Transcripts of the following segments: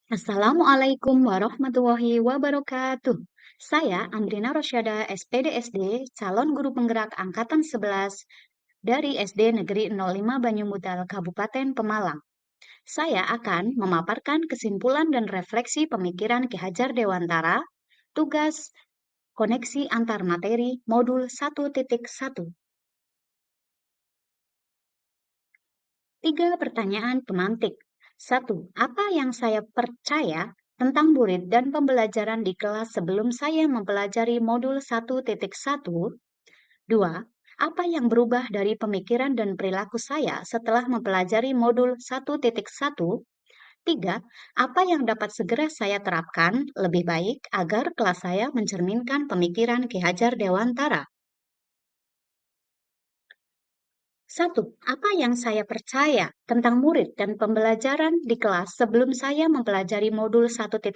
Assalamualaikum warahmatullahi wabarakatuh. Saya Amrina Rosyada, SPDSD, calon guru penggerak Angkatan 11 dari SD Negeri 05 Banyumudal, Kabupaten Pemalang. Saya akan memaparkan kesimpulan dan refleksi pemikiran Ki Hajar Dewantara, tugas koneksi antar materi modul 1.1. Tiga pertanyaan pemantik. Satu, apa yang saya percaya tentang murid dan pembelajaran di kelas sebelum saya mempelajari modul 1.1? Dua, apa yang berubah dari pemikiran dan perilaku saya setelah mempelajari modul 1.1? Tiga, apa yang dapat segera saya terapkan lebih baik agar kelas saya mencerminkan pemikiran Ki Hajar Dewantara? Satu, apa yang saya percaya tentang murid dan pembelajaran di kelas sebelum saya mempelajari modul 1.1,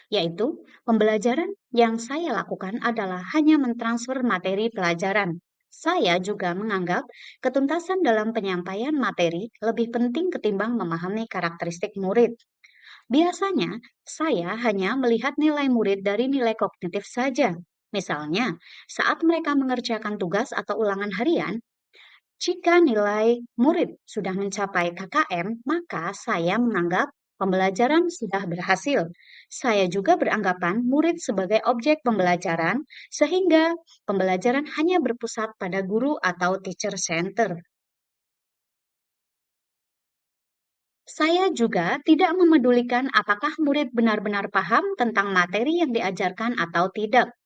yaitu pembelajaran yang saya lakukan adalah hanya mentransfer materi pelajaran. Saya juga menganggap ketuntasan dalam penyampaian materi lebih penting ketimbang memahami karakteristik murid. Biasanya, saya hanya melihat nilai murid dari nilai kognitif saja. Misalnya, saat mereka mengerjakan tugas atau ulangan harian, jika nilai murid sudah mencapai KKM, maka saya menganggap pembelajaran sudah berhasil. Saya juga beranggapan murid sebagai objek pembelajaran, sehingga pembelajaran hanya berpusat pada guru atau teacher center. Saya juga tidak memedulikan apakah murid benar-benar paham tentang materi yang diajarkan atau tidak.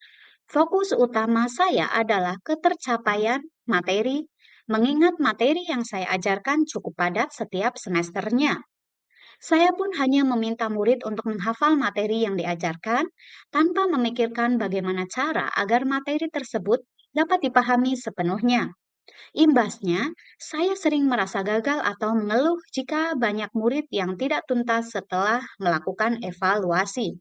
Fokus utama saya adalah ketercapaian materi, mengingat materi yang saya ajarkan cukup padat setiap semesternya. Saya pun hanya meminta murid untuk menghafal materi yang diajarkan tanpa memikirkan bagaimana cara agar materi tersebut dapat dipahami sepenuhnya. Imbasnya, saya sering merasa gagal atau mengeluh jika banyak murid yang tidak tuntas setelah melakukan evaluasi.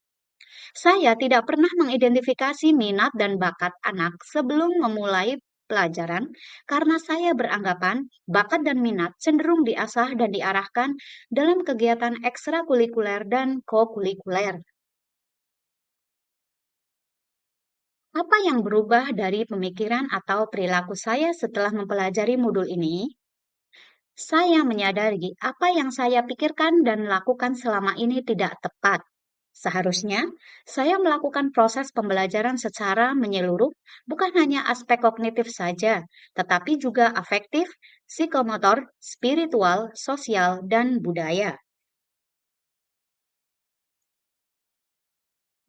Saya tidak pernah mengidentifikasi minat dan bakat anak sebelum memulai pelajaran karena saya beranggapan bakat dan minat cenderung diasah dan diarahkan dalam kegiatan ekstrakurikuler dan kokurikuler. Apa yang berubah dari pemikiran atau perilaku saya setelah mempelajari modul ini? Saya menyadari apa yang saya pikirkan dan lakukan selama ini tidak tepat. Seharusnya saya melakukan proses pembelajaran secara menyeluruh, bukan hanya aspek kognitif saja, tetapi juga afektif, psikomotor, spiritual, sosial, dan budaya.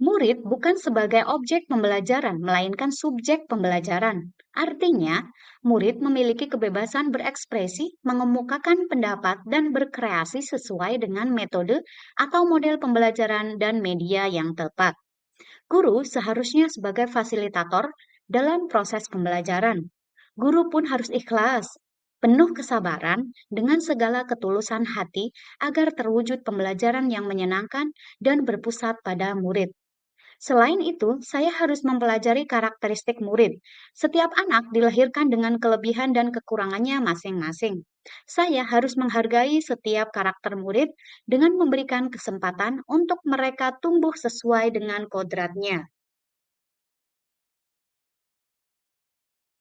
Murid bukan sebagai objek pembelajaran, melainkan subjek pembelajaran. Artinya, murid memiliki kebebasan berekspresi, mengemukakan pendapat, dan berkreasi sesuai dengan metode atau model pembelajaran dan media yang tepat. Guru seharusnya sebagai fasilitator dalam proses pembelajaran. Guru pun harus ikhlas, penuh kesabaran, dengan segala ketulusan hati agar terwujud pembelajaran yang menyenangkan dan berpusat pada murid. Selain itu, saya harus mempelajari karakteristik murid. Setiap anak dilahirkan dengan kelebihan dan kekurangannya masing-masing. Saya harus menghargai setiap karakter murid dengan memberikan kesempatan untuk mereka tumbuh sesuai dengan kodratnya.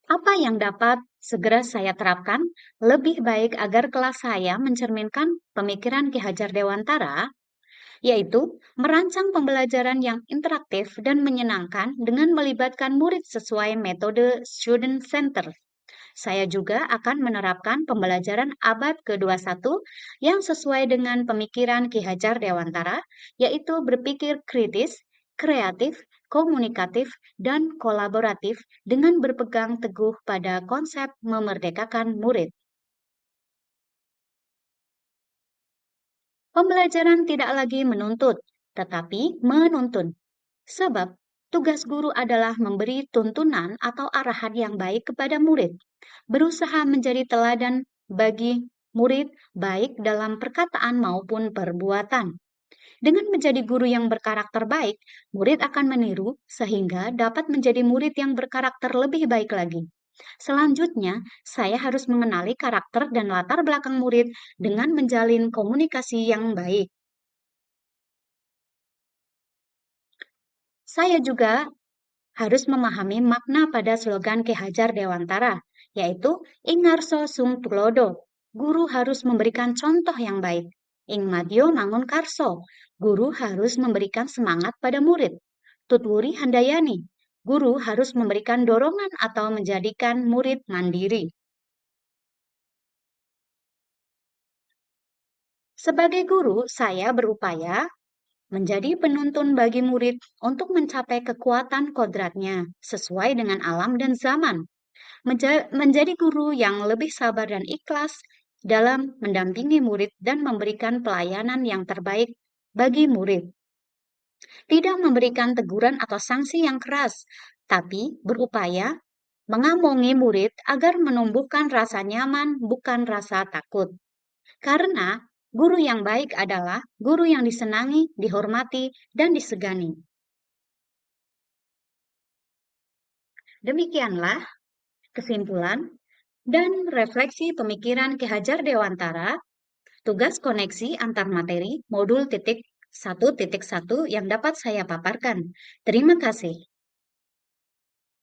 Apa yang dapat segera saya terapkan lebih baik agar kelas saya mencerminkan pemikiran Ki Hajar Dewantara, yaitu merancang pembelajaran yang interaktif dan menyenangkan dengan melibatkan murid sesuai metode student center. Saya juga akan menerapkan pembelajaran abad ke-21 yang sesuai dengan pemikiran Ki Hajar Dewantara, yaitu berpikir kritis, kreatif, komunikatif, dan kolaboratif dengan berpegang teguh pada konsep memerdekakan murid. Pembelajaran tidak lagi menuntut, tetapi menuntun. Sebab tugas guru adalah memberi tuntunan atau arahan yang baik kepada murid, berusaha menjadi teladan bagi murid baik dalam perkataan maupun perbuatan. Dengan menjadi guru yang berkarakter baik, murid akan meniru sehingga dapat menjadi murid yang berkarakter lebih baik lagi. Selanjutnya, saya harus mengenali karakter dan latar belakang murid dengan menjalin komunikasi yang baik. Saya juga harus memahami makna pada slogan Ki Hajar Dewantara, yaitu Ingarso Sung Tulodo. Guru harus memberikan contoh yang baik. Ing Madyo Mangun Karso. Guru harus memberikan semangat pada murid. Tutwuri Handayani. Guru harus memberikan dorongan atau menjadikan murid mandiri. Sebagai guru, saya berupaya menjadi penuntun bagi murid untuk mencapai kekuatan kodratnya sesuai dengan alam dan zaman. Menjadi guru yang lebih sabar dan ikhlas dalam mendampingi murid dan memberikan pelayanan yang terbaik bagi murid. Tidak memberikan teguran atau sanksi yang keras, tapi berupaya mengamongi murid agar menumbuhkan rasa nyaman, bukan rasa takut. Karena guru yang baik adalah guru yang disenangi, dihormati, dan disegani. Demikianlah kesimpulan dan refleksi pemikiran Ki Hajar Dewantara, tugas koneksi antar materi modul titik 1.1 yang dapat saya paparkan. Terima kasih.